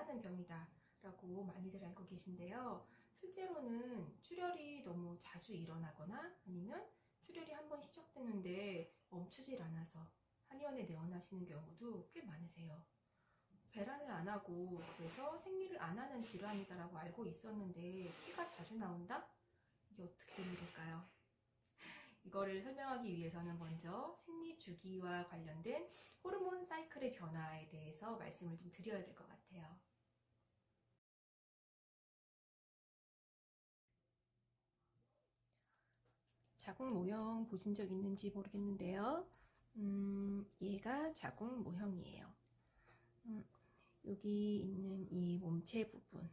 하는 병이다 라고 많이들 알고 계신데요. 실제로는 출혈이 너무 자주 일어나거나 아니면 출혈이 한번 시작됐는데 멈추질 않아서 한의원에 내원하시는 경우도 꽤 많으세요. 배란을 안 하고 그래서 생리를 안 하는 질환이다라고 알고 있었는데 피가 자주 나온다? 이게 어떻게 된 일일까요? 이거를 설명하기 위해서는 먼저 생리 주기와 관련된 호르몬 사이클의 변화에 대해서 말씀을 좀 드려야 될 것 같아요. 자궁 모형 보신 적 있는지 모르겠는데요. 얘가 자궁 모형이에요. 여기 있는 이 몸체 부분,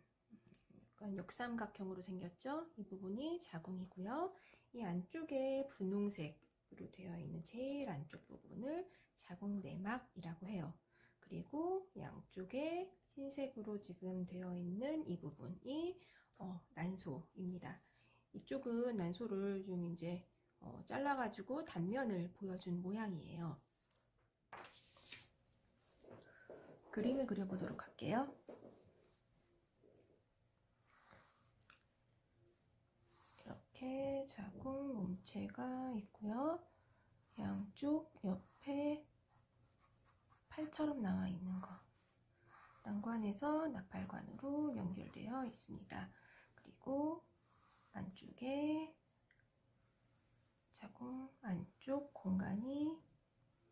약간 역삼각형으로 생겼죠? 이 부분이 자궁이고요. 이 안쪽에 분홍색으로 되어 있는 제일 안쪽 부분을 자궁 내막이라고 해요. 그리고 양쪽에 흰색으로 지금 되어 있는 이 부분이 난소입니다. 이쪽은 난소를 좀 이제 잘라가지고 단면을 보여준 모양이에요. 그림을 그려보도록 할게요. 이렇게 자궁 몸체가 있고요. 양쪽 옆에 팔처럼 나와 있는 거, 난관에서 나팔관으로 연결되어 있습니다. 그리고 안쪽에 자궁 안쪽 공간이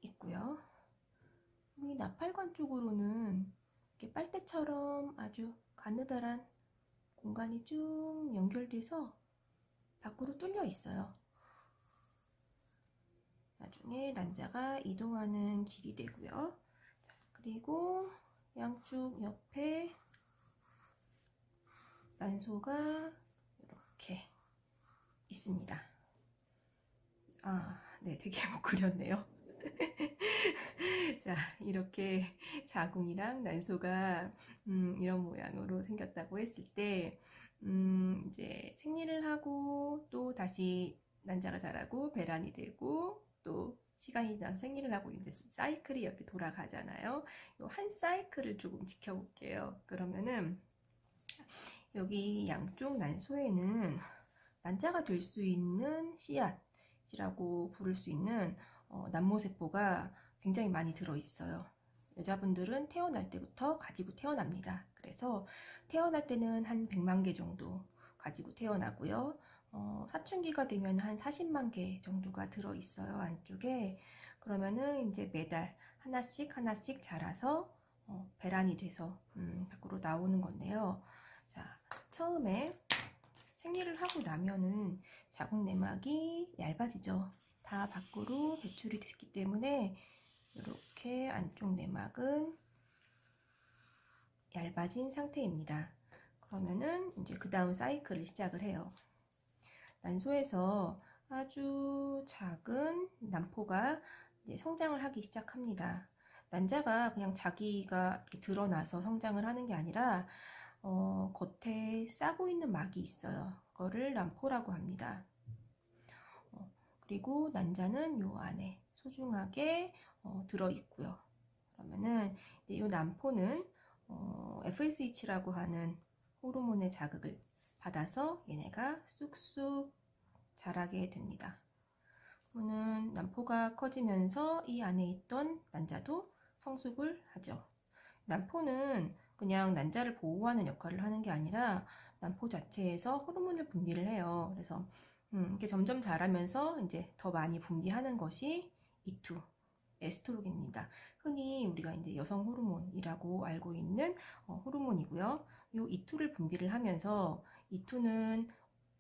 있고요. 이 나팔관 쪽으로는 이렇게 빨대처럼 아주 가느다란 공간이 쭉 연결돼서 밖으로 뚫려 있어요. 나중에 난자가 이동하는 길이 되고요. 자, 그리고 양쪽 옆에 난소가 이렇게 있습니다. 네, 되게 못 그렸네요. 자, 이렇게 자궁이랑 난소가 이런 모양으로 생겼다고 했을 때 이제 생리를 하고 또 다시 난자가 자라고 배란이 되고 또 시간이 지나서 생리를 하고 이제 사이클이 이렇게 돌아가잖아요. 이 한 사이클을 조금 지켜볼게요. 그러면은 여기 양쪽 난소에는 난자가 될 수 있는 씨앗이라고 부를 수 있는 난모세포가 굉장히 많이 들어있어요. 여자분들은 태어날 때부터 가지고 태어납니다. 그래서 태어날 때는 한 100만 개 정도 가지고 태어나고요. 사춘기가 되면 한 40만 개 정도가 들어있어요, 안쪽에. 그러면은 이제 매달 하나씩 하나씩 자라서 배란이 돼서 밖으로 나오는 건데요. 자, 처음에 생리를 하고 나면은 자궁 내막이 얇아지죠. 다 밖으로 배출이 됐기 때문에 이렇게 안쪽 내막은 얇아진 상태입니다. 그러면은 이제 그 다음 사이클을 시작을 해요. 난소에서 아주 작은 난포가 이제 성장을 하기 시작합니다. 난자가 그냥 자기가 이렇게 드러나서 성장을 하는 게 아니라 겉에 싸고 있는 막이 있어요. 그거를 난포라고 합니다. 그리고 난자는 요 안에 소중하게 들어있고요. 그러면은 이 난포는 FSH라고 하는 호르몬의 자극을 받아서 얘네가 쑥쑥 자라게 됩니다. 그러면 난포가 커지면서 이 안에 있던 난자도 성숙을 하죠. 난포는 그냥 난자를 보호하는 역할을 하는 게 아니라 난포 자체에서 호르몬을 분비를 해요. 그래서 이렇게 점점 자라면서 이제 더 많이 분비하는 것이 E2, 에스트로겐입니다. 흔히 우리가 이제 여성 호르몬이라고 알고 있는 호르몬이고요. 이 E2를 분비를 하면서 E2는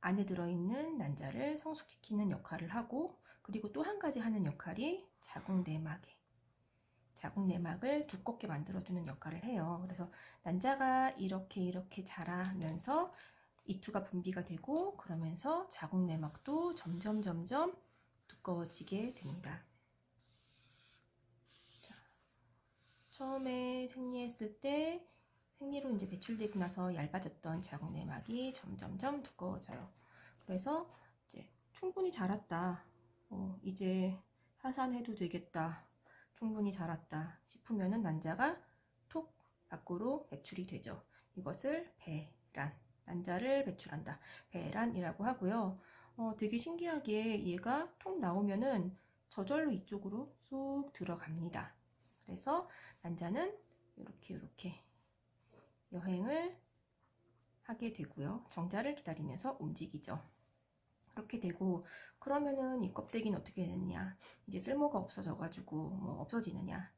안에 들어있는 난자를 성숙시키는 역할을 하고, 그리고 또 한 가지 하는 역할이 자궁 내막을 두껍게 만들어주는 역할을 해요. 그래서 난자가 이렇게 자라면서 E2가 분비가 되고, 그러면서 자궁 내막도 점점 두꺼워지게 됩니다. 자, 처음에 생리했을 때 생리로 이제 배출되고 나서 얇아졌던 자궁 내막이 점점 두꺼워져요. 그래서 이제 충분히 자랐다. 이제 하산해도 되겠다. 충분히 자랐다 싶으면은 난자가 톡 밖으로 배출이 되죠. 이것을 배란, 난자를 배출한다. 배란이라고 하고요. 되게 신기하게 얘가 통 나오면은 저절로 이쪽으로 쑥 들어갑니다. 그래서 난자는 이렇게 여행을 하게 되고요. 정자를 기다리면서 움직이죠. 그렇게 되고, 그러면은 이 껍데기는 어떻게 되느냐? 이제 쓸모가 없어져가지고 뭐 없어지느냐?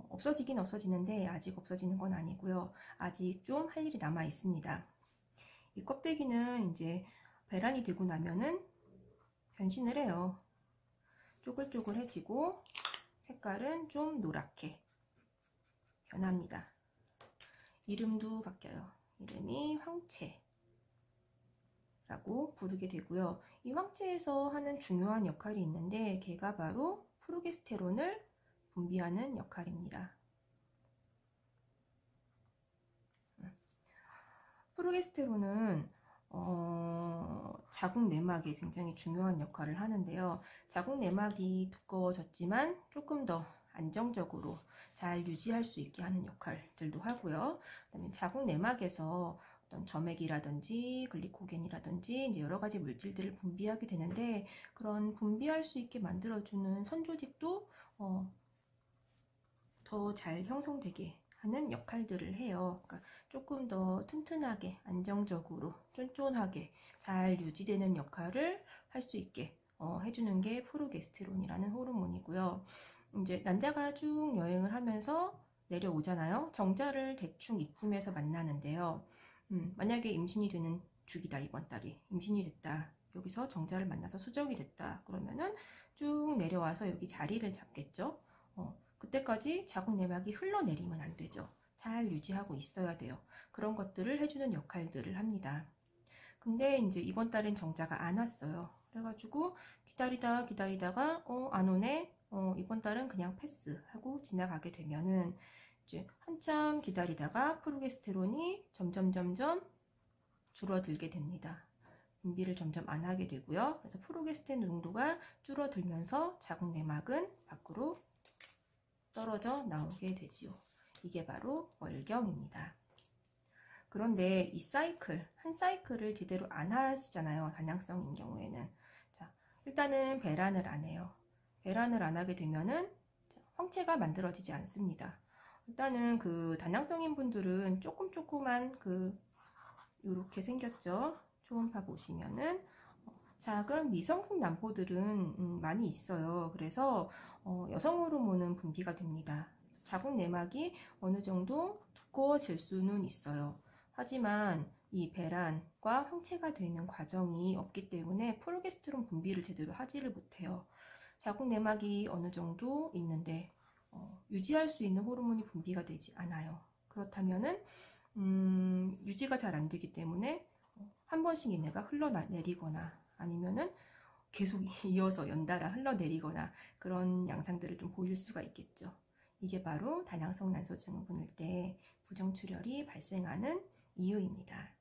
없어지긴 없어지는데 아직 없어지는 건 아니고요. 아직 좀 할 일이 남아 있습니다. 이 껍데기는 이제 배란이 되고 나면은 변신을 해요. 쪼글쪼글해지고 색깔은 좀 노랗게 변합니다. 이름도 바뀌어요. 이름이 황채라고 부르게 되고요. 이 황채에서 하는 중요한 역할이 있는데 걔가 바로 프로게스테론을 분비하는 역할입니다. 프로게스테론은 자궁 내막에 굉장히 중요한 역할을 하는데요. 자궁 내막이 두꺼워졌지만 조금 더 안정적으로 잘 유지할 수 있게 하는 역할들도 하고요. 그다음에 자궁 내막에서 어떤 점액이라든지 글리코겐이라든지 이제 여러 가지 물질들을 분비하게 되는데 그런 분비할 수 있게 만들어주는 선조직도 더 잘 형성되게 하는 역할들을 해요. 그러니까 조금 더 튼튼하게, 안정적으로, 쫀쫀하게 잘 유지되는 역할을 할 수 있게 해주는 게 프로게스테론이라는 호르몬이고요. 이제 난자가 쭉 여행을 하면서 내려오잖아요. 정자를 대충 이쯤에서 만나는데요. 만약에 임신이 되는 주기다, 이번 달이. 임신이 됐다. 여기서 정자를 만나서 수정이 됐다. 그러면은 쭉 내려와서 여기 자리를 잡겠죠. 그때까지 자궁 내막이 흘러내리면 안 되죠. 잘 유지하고 있어야 돼요. 그런 것들을 해주는 역할들을 합니다. 근데 이제 이번 달엔 정자가 안 왔어요. 그래가지고 기다리다가 안 오네. 이번 달은 그냥 패스하고 지나가게 되면은 이제 한참 기다리다가 프로게스테론이 점점 줄어들게 됩니다. 분비를 점점 안 하게 되고요. 그래서 프로게스테론 농도가 줄어들면서 자궁 내막은 밖으로 떨어져 나오게 되지요. 이게 바로 월경입니다. 그런데 이 한 사이클을 제대로 안 하시잖아요. 다낭성인 경우에는. 자, 일단은 배란을 안 해요. 배란을 안 하게 되면은 황체가 만들어지지 않습니다. 일단은 그 다낭성인 분들은 조그만 요렇게 생겼죠. 초음파 보시면은 작은 미성숙 난포들은 많이 있어요. 그래서 여성 호르몬은 분비가 됩니다. 자궁 내막이 어느 정도 두꺼워질 수는 있어요. 하지만 이 배란과 황체가 되는 과정이 없기 때문에 프로게스테론 분비를 제대로 하지를 못해요. 자궁 내막이 어느 정도 있는데 유지할 수 있는 호르몬이 분비가 되지 않아요. 그렇다면은 유지가 잘 안 되기 때문에 한 번씩 얘네가 흘러내리거나 아니면은 계속 이어서 연달아 흘러내리거나 그런 양상들을 좀 보일 수가 있겠죠. 이게 바로 다낭성 난소 증후군일 때 부정출혈이 발생하는 이유입니다.